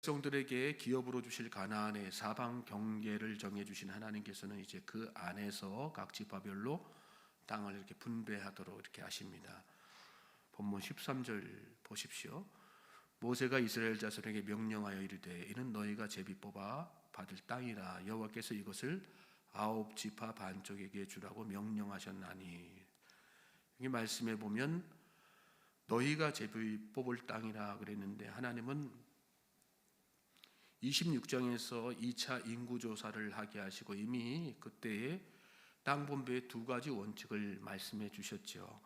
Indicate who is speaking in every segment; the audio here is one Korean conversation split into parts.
Speaker 1: 백성들에게 기업으로 주실 가나안의 사방 경계를 정해 주신 하나님께서는 이제 그 안에서 각 지파별로 땅을 이렇게 분배하도록 이렇게 하십니다. 본문 13절 보십시오. 모세가 이스라엘 자손에게 명령하여 이르되 이는 너희가 제비 뽑아 받을 땅이라 여호와께서 이것을 9지파 반쪽에게 주라고 명령하셨나니. 이 말씀에 보면 너희가 제비 뽑을 땅이라 그랬는데 하나님은 26장에서 2차 인구조사를 하게 하시고 이미 그때에 땅 분배의 두 가지 원칙을 말씀해 주셨죠.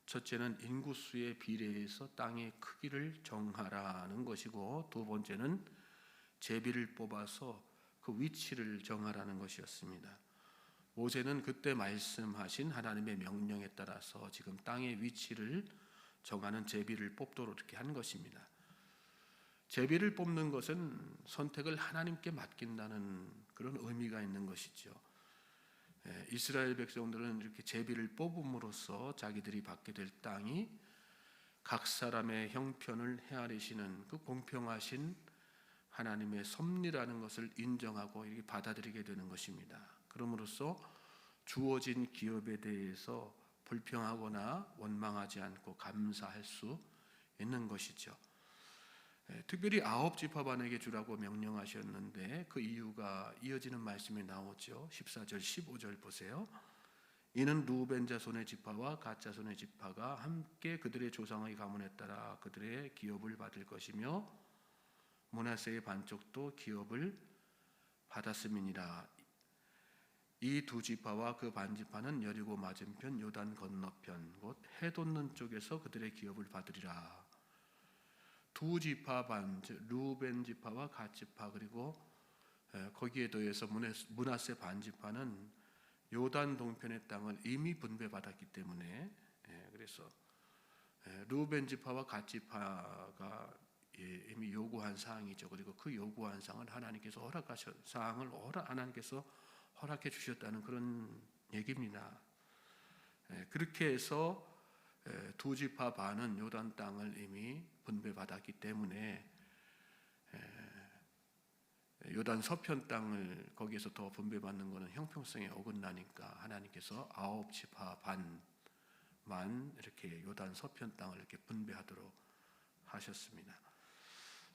Speaker 1: 첫째는 인구수에 비례해서 땅의 크기를 정하라는 것이고, 두 번째는 제비를 뽑아서 그 위치를 정하라는 것이었습니다. 모세는 그때 말씀하신 하나님의 명령에 따라서 지금 땅의 위치를 정하는 제비를 뽑도록 이렇게 한 것입니다. 제비를 뽑는 것은 선택을 하나님께 맡긴다는 그런 의미가 있는 것이죠. 이스라엘 백성들은 이렇게 제비를 뽑음으로써 자기들이 받게 될 땅이 각 사람의 형편을 헤아리시는 그 공평하신 하나님의 섭리라는 것을 인정하고 이렇게 받아들이게 되는 것입니다. 그럼으로써 주어진 기업에 대해서 불평하거나 원망하지 않고 감사할 수 있는 것이죠. 특별히 9지파반에게 주라고 명령하셨는데 그 이유가 이어지는 말씀에 나오죠. 14절 15절 보세요. 이는 루벤 자손의 지파와 갓 자손의 지파가 함께 그들의 조상의 가문에 따라 그들의 기업을 받을 것이며 므낫세의 반쪽도 기업을 받았음이니라. 이 두 지파와 그 반지파는 여리고 맞은편 요단 건너편 곧 해 돋는 쪽에서 그들의 기업을 받으리라. 두 지파 반, 루벤 지파와 갓 지파 그리고 거기에 더해서 므낫세 반 지파는 요단 동편의 땅을 이미 분배받았기 때문에 그래서 루벤 지파와 갓 지파가 이미 요구한 사항이죠. 그리고 그 요구한 사항을 하나님께서 하나님께서 허락해 주셨다는 그런 얘기입니다. 그렇게 해서 두 지파 반은 요단 땅을 이미 분배받았기 때문에 요단 서편 땅을 거기에서 더 분배받는 것은 형평성에 어긋나니까 하나님께서 9지파 반만 이렇게 요단 서편 땅을 이렇게 분배하도록 하셨습니다.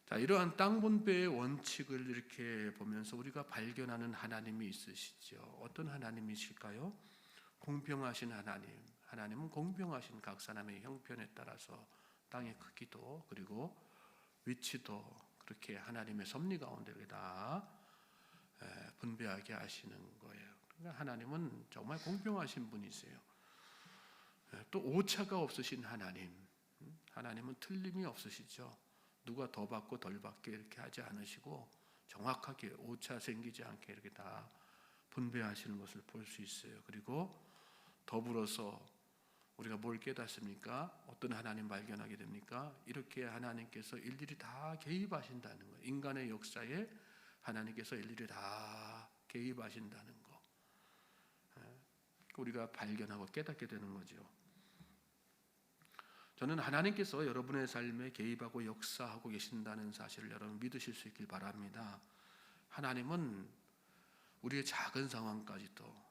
Speaker 1: 자, 이러한 땅 분배의 원칙을 이렇게 보면서 우리가 발견하는 하나님이 있으시죠. 어떤 하나님이실까요? 공평하신 하나님. 하나님은 공평하신 각 사람의 형편에 따라서 땅의 크기도 그리고 위치도 그렇게 하나님의 섭리 가운데 다 분배하게 하시는 거예요. 그러니까 하나님은 정말 공평하신 분이세요. 또 오차가 없으신 하나님. 하나님은 틀림이 없으시죠. 누가 더 받고 덜 받게 이렇게 하지 않으시고 정확하게 오차 생기지 않게 이렇게 다 분배하시는 것을 볼 수 있어요. 그리고 더불어서 우리가 뭘 깨닫습니까? 어떤 하나님 발견하게 됩니까? 이렇게 하나님께서 일일이 다 개입하신다는 거예요. 인간의 역사에 하나님께서 일일이 다 개입하신다는 거. 우리가 발견하고 깨닫게 되는 거죠. 저는 하나님께서 여러분의 삶에 개입하고 역사하고 계신다는 사실을 여러분 믿으실 수 있길 바랍니다. 하나님은 우리의 작은 상황까지도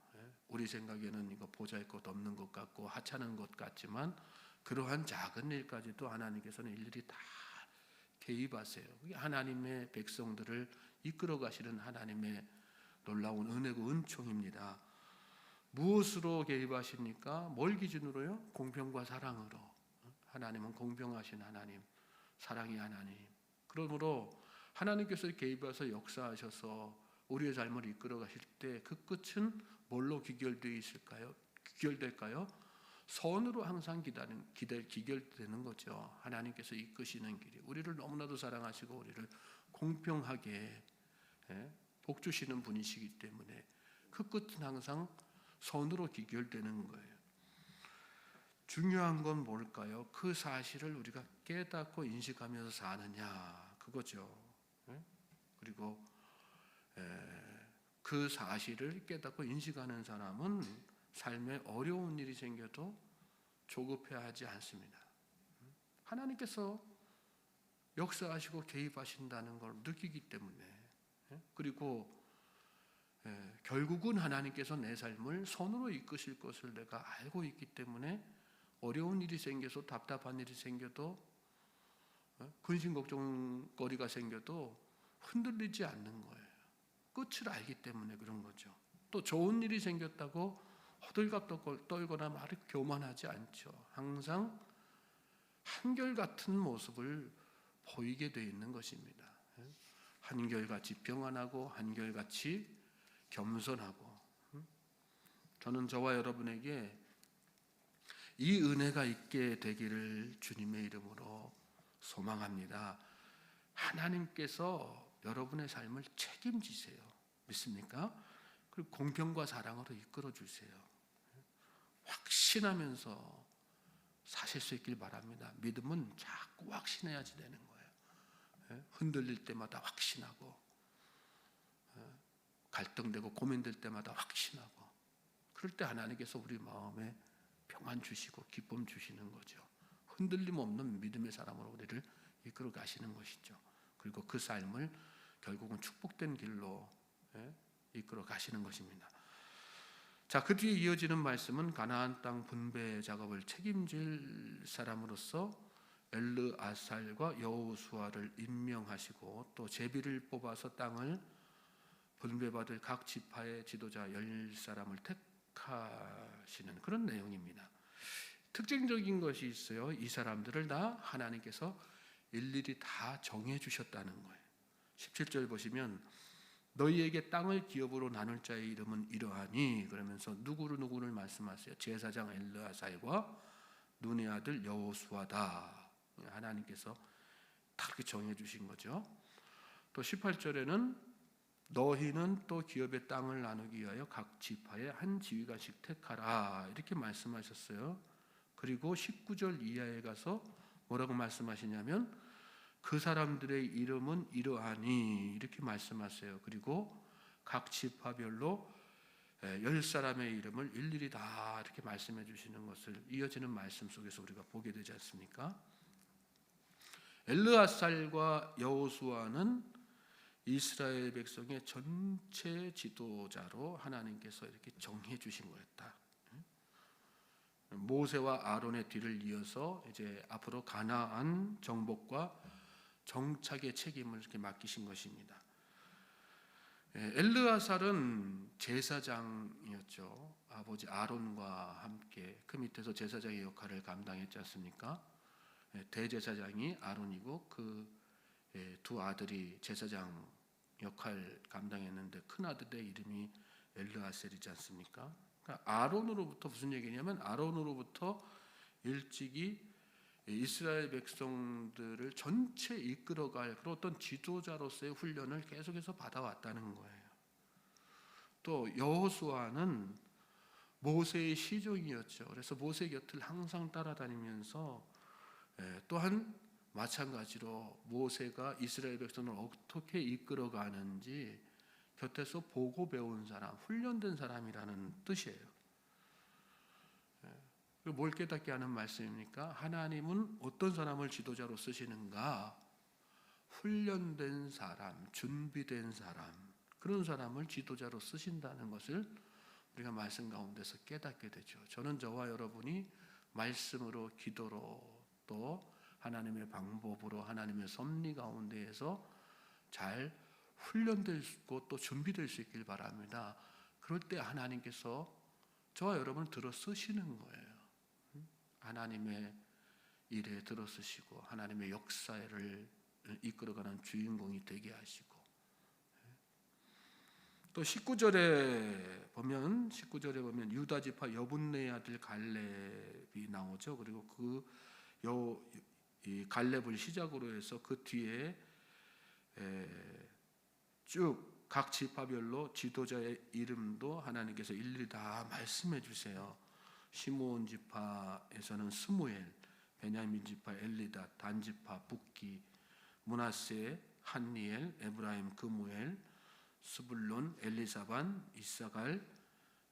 Speaker 1: 우리 생각에는 이거 보잘것 없는 것 같고 하찮은 것 같지만 그러한 작은 일까지도 하나님께서는 일일이 다 개입하세요. 그게 하나님의 백성들을 이끌어 가시는 하나님의 놀라운 은혜고 은총입니다. 무엇으로 개입하십니까? 뭘 기준으로요? 공평과 사랑으로. 하나님은 공평하신 하나님, 사랑의 하나님. 그러므로 하나님께서 개입해서 역사하셔서 우리의 삶을 이끌어 가실 때 그 끝은 뭘로 기결되어 있을까요? 기결될까요? 선으로 항상 기결되는 거죠. 하나님께서 이끄시는 길이 우리를 너무나도 사랑하시고 우리를 공평하게 복 주시는 분이시기 때문에 그 끝은 항상 선으로 기결되는 거예요. 중요한 건 뭘까요? 그 사실을 우리가 깨닫고 인식하면서 사느냐 그거죠. 그리고 그 사실을 깨닫고 인식하는 사람은 삶에 어려운 일이 생겨도 조급해하지 않습니다. 하나님께서 역사하시고 개입하신다는 걸 느끼기 때문에, 그리고 결국은 하나님께서 내 삶을 손으로 이끄실 것을 내가 알고 있기 때문에 어려운 일이 생겨서 답답한 일이 생겨도 근심 걱정거리가 생겨도 흔들리지 않는 거예요. 끝을 알기 때문에 그런 거죠. 또 좋은 일이 생겼다고 호들갑 떨거나 말을 교만하지 않죠. 항상 한결같은 모습을 보이게 되어 있는 것입니다. 한결같이 평안하고 한결같이 겸손하고. 저는 저와 여러분에게 이 은혜가 있게 되기를 주님의 이름으로 소망합니다. 하나님께서 여러분의 삶을 책임지세요. 믿습니까? 그리고 공평과 사랑으로 이끌어 주세요. 확신하면서 사실 수 있길 바랍니다. 믿음은 자꾸 확신해야지 되는 거예요. 흔들릴 때마다 확신하고, 갈등되고 고민될 때마다 확신하고, 그럴 때 하나님께서 우리 마음에 평안 주시고 기쁨 주시는 거죠. 흔들림 없는 믿음의 사람으로 우리를 이끌어 가시는 것이죠. 그리고 그 삶을 결국은 축복된 길로 이끌어 가시는 것입니다. 자, 그 뒤에 이어지는 말씀은 가나안 땅 분배 작업을 책임질 사람으로서 엘르아살과 여호수아를 임명하시고 또 제비를 뽑아서 땅을 분배받을 각 지파의 지도자 10사람을 택하시는 그런 내용입니다. 특징적인 것이 있어요. 이 사람들을 다 하나님께서 일일이 다 정해 주셨다는 거예요. 17절 보시면 너희에게 땅을 기업으로 나눌 자의 이름은 이러하니, 그러면서 누구를 말씀하세요. 제사장 엘르아살과 눈의 아들 여호수아다. 하나님께서 다 그렇게 정해 주신 거죠. 또 18절에는 너희는 또 기업의 땅을 나누기 위하여 각 지파에 한 지휘관씩 택하라, 이렇게 말씀하셨어요. 그리고 19절 이하에 가서 뭐라고 말씀하시냐면 그 사람들의 이름은 이러하니, 이렇게 말씀하세요. 그리고 각 지파별로 10사람의 이름을 일일이 다 이렇게 말씀해 주시는 것을 이어지는 말씀 속에서 우리가 보게 되지 않습니까? 엘르아살과 여호수아는 이스라엘 백성의 전체 지도자로 하나님께서 이렇게 정해 주신 거였다. 모세와 아론의 뒤를 이어서 이제 앞으로 가나안 정복과 정착의 책임을 이렇게 맡기신 것입니다. 엘르아살은 제사장이었죠. 아버지 아론과 함께 그 밑에서 제사장의 역할을 감당했지 않습니까? 대제사장이 아론이고 그 두 아들이 제사장 역할 감당했는데 큰 아들의 이름이 엘르아셀이지 않습니까? 그러니까 아론으로부터 무슨 얘기냐면 아론으로부터 일찍이 이스라엘 백성들을 전체 이끌어갈 그런 어떤 지도자로서의 훈련을 계속해서 받아왔다는 거예요. 또 여호수아는 모세의 시종이었죠. 그래서 모세 곁을 항상 따라다니면서 또한 마찬가지로 모세가 이스라엘 백성을 어떻게 이끌어가는지 곁에서 보고 배운 사람, 훈련된 사람이라는 뜻이에요. 뭘 깨닫게 하는 말씀입니까? 하나님은 어떤 사람을 지도자로 쓰시는가? 훈련된 사람, 준비된 사람, 그런 사람을 지도자로 쓰신다는 것을 우리가 말씀 가운데서 깨닫게 되죠. 저는 저와 여러분이 말씀으로, 기도로, 또 하나님의 방법으로, 하나님의 섭리 가운데에서 잘 훈련되고 또 준비될 수 있길 바랍니다. 그럴 때 하나님께서 저와 여러분을 들어 쓰시는 거예요. 하나님의 일에 들어 쓰시고 하나님의 역사를 이끌어가는 주인공이 되게 하시고, 또 19절에 보면 유다 지파 여분네의 아들 갈렙이 나오죠. 그리고 이 갈렙을 시작으로 해서 그 뒤에 쭉 각 지파별로 지도자의 이름도 하나님께서 일일이 다 말씀해 주세요. 시므온 지파에서는 스무엘, 베냐민 지파 엘리다, 단 지파 붓기, 므낫세 한니엘, 에브라임 그무엘, 스불론 엘리사반, 이사갈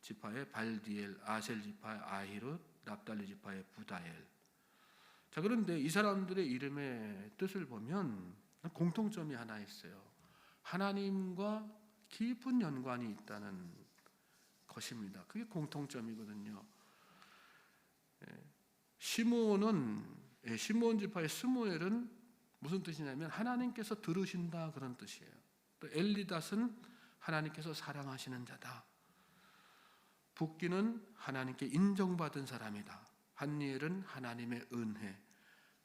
Speaker 1: 지파의 발디엘, 아셀 지파의 아히룻, 납달리 지파의 부다엘. 자, 그런데 이 사람들의 이름의 뜻을 보면 공통점이 하나 있어요. 하나님과 깊은 연관이 있다는 것입니다. 그게 공통점이거든요. 시므온 지파의 스무엘은 무슨 뜻이냐면 하나님께서 들으신다, 그런 뜻이에요. 또 엘리닷은 하나님께서 사랑하시는 자다. 붓기는 하나님께 인정받은 사람이다. 한니엘은 하나님의 은혜,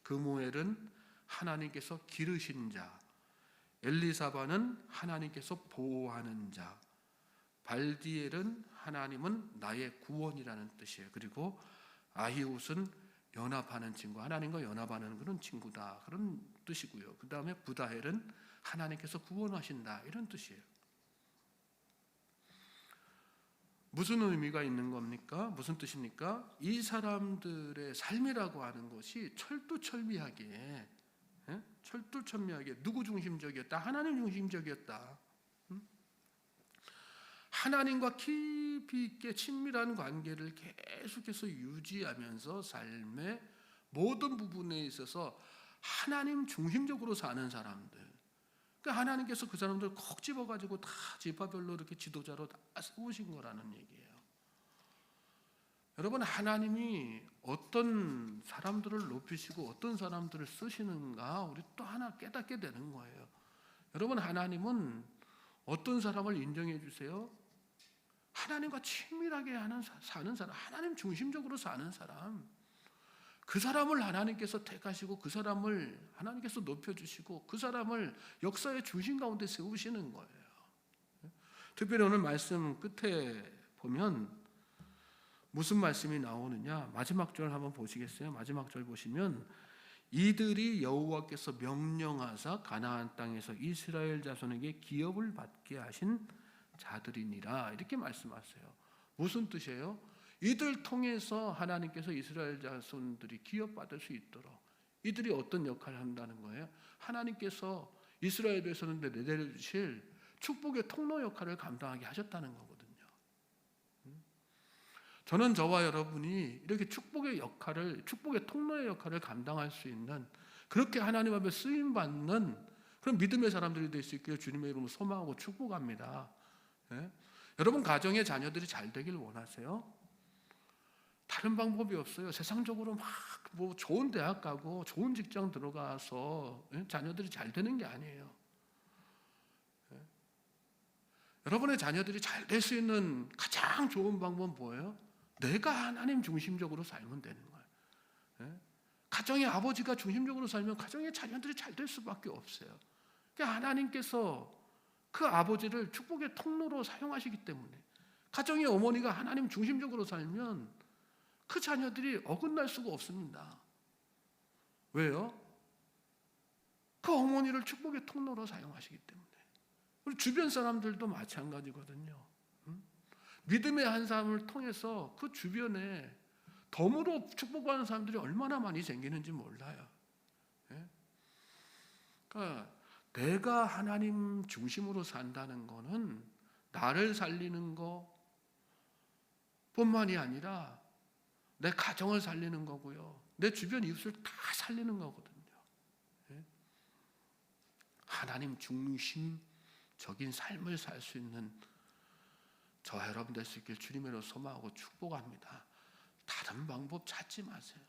Speaker 1: 그무엘은 하나님께서 기르신 자, 엘리사바는 하나님께서 보호하는 자, 발디엘은 하나님은 나의 구원이라는 뜻이에요. 그리고 아히웃은 연합하는 친구, 하나님과 연합하는 그런 친구다, 그런 뜻이고요. 그 다음에 부다헬은 하나님께서 구원하신다, 이런 뜻이에요. 무슨 의미가 있는 겁니까? 무슨 뜻입니까? 이 사람들의 삶이라고 하는 것이 철두철미하게 누구 중심적이었다? 하나님 중심적이었다. 하나님과 깊이 있게 친밀한 관계를 계속해서 유지하면서 삶의 모든 부분에 있어서 하나님 중심적으로 사는 사람들. 그러니까 하나님께서 그 사람들을 콕 집어가지고 다 지파별로 이렇게 지도자로 다 세우신 거라는 얘기예요. 여러분, 하나님이 어떤 사람들을 높이시고 어떤 사람들을 쓰시는가 우리 또 하나 깨닫게 되는 거예요. 여러분, 하나님은 어떤 사람을 인정해 주세요? 하나님과 친밀하게 사는 사람, 하나님 중심적으로 사는 사람, 그 사람을 하나님께서 택하시고 그 사람을 하나님께서 높여주시고 그 사람을 역사의 중심 가운데 세우시는 거예요. 특별히 오늘 말씀 끝에 보면 무슨 말씀이 나오느냐, 마지막 절 한번 보시겠어요? 마지막 절 보시면 이들이 여호와께서 명령하사 가나안 땅에서 이스라엘 자손에게 기업을 받게 하신 자들이니라, 이렇게 말씀하세요. 무슨 뜻이에요? 이들 통해서 하나님께서 이스라엘 자손들이 기업받을 수 있도록 이들이 어떤 역할을 한다는 거예요? 하나님께서 이스라엘 백성들에게 내려주실 축복의 통로 역할을 감당하게 하셨다는 거거든요. 저는 저와 여러분이 이렇게 축복의 통로의 역할을 감당할 수 있는, 그렇게 하나님 앞에 쓰임받는 그런 믿음의 사람들이 될 수 있기를 주님의 이름으로 소망하고 축복합니다. 여러분, 가정의 자녀들이 잘 되길 원하세요? 다른 방법이 없어요. 세상적으로 막 좋은 대학 가고 좋은 직장 들어가서 자녀들이 잘 되는 게 아니에요. 여러분의 자녀들이 잘 될 수 있는 가장 좋은 방법은 뭐예요? 내가 하나님 중심적으로 살면 되는 거예요. 가정의 아버지가 중심적으로 살면 가정의 자녀들이 잘 될 수밖에 없어요. 그러니까 하나님께서 그 아버지를 축복의 통로로 사용하시기 때문에, 가정의 어머니가 하나님 중심적으로 살면 그 자녀들이 어긋날 수가 없습니다. 왜요? 그 어머니를 축복의 통로로 사용하시기 때문에. 우리 주변 사람들도 마찬가지거든요. 믿음의 한 사람을 통해서 그 주변에 덤으로 축복받는 사람들이 얼마나 많이 생기는지 몰라요. 그러니까 내가 하나님 중심으로 산다는 거는 나를 살리는 거 뿐만이 아니라 내 가정을 살리는 거고요, 내 주변 이웃을 다 살리는 거거든요. 하나님 중심적인 삶을 살 수 있는 저와 여러분 될 수 있길 주님으로 소망하고 축복합니다. 다른 방법 찾지 마세요.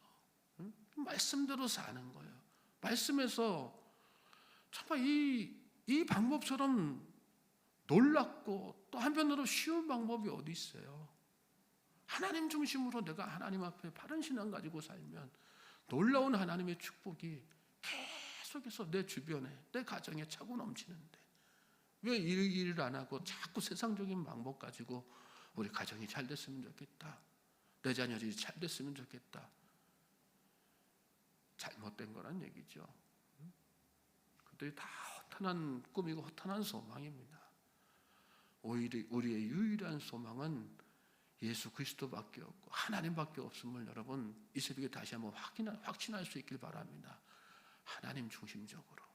Speaker 1: 말씀대로 사는 거예요. 말씀에서 정말 이 방법처럼 놀랍고 또 한편으로 쉬운 방법이 어디 있어요? 하나님 중심으로 내가 하나님 앞에 바른 신앙 가지고 살면 놀라운 하나님의 축복이 계속해서 내 주변에, 내 가정에 차고 넘치는데, 왜 일을 안 하고 자꾸 세상적인 방법 가지고 우리 가정이 잘 됐으면 좋겠다, 내 자녀들이 잘 됐으면 좋겠다. 잘못된 거란 얘기죠. 그들이 다 허탄한 꿈이고 허탄한 소망입니다. 오히려 우리의 유일한 소망은 예수 그리스도밖에 없고 하나님밖에 없음을 여러분 이 새벽에 다시 한번 확신할 수 있길 바랍니다. 하나님 중심적으로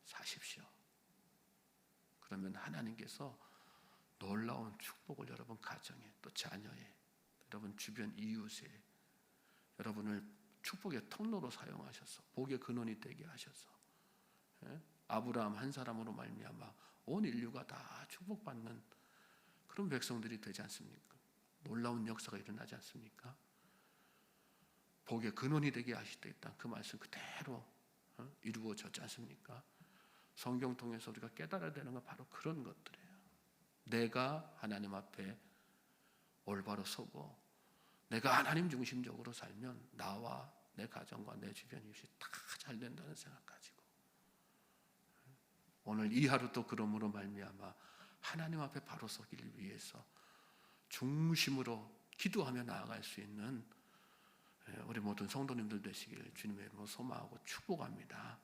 Speaker 1: 사십시오. 그러면 하나님께서 놀라운 축복을 여러분 가정에, 또 자녀에, 여러분 주변 이웃에, 여러분을 축복의 통로로 사용하셔서 복의 근원이 되게 하셔서 아브라함 한 사람으로 말미암아 온 인류가 다 축복받는 그런 백성들이 되지 않습니까? 놀라운 역사가 일어나지 않습니까? 복의 근원이 되게 하시겠다. 그 말씀 그대로 이루어졌지 않습니까? 성경 통해서 우리가 깨달아야 되는 건 바로 그런 것들이에요. 내가 하나님 앞에 올바로 서고 내가 하나님 중심적으로 살면 나와 내 가정과 내 주변 이웃이 다 잘 된다는 생각 가지고 오늘 이 하루도 그러므로 말미암아 하나님 앞에 바로 서기를 위해서 중심으로 기도하며 나아갈 수 있는 우리 모든 성도님들 되시기를 주님의 이름으로 소망하고 축복합니다.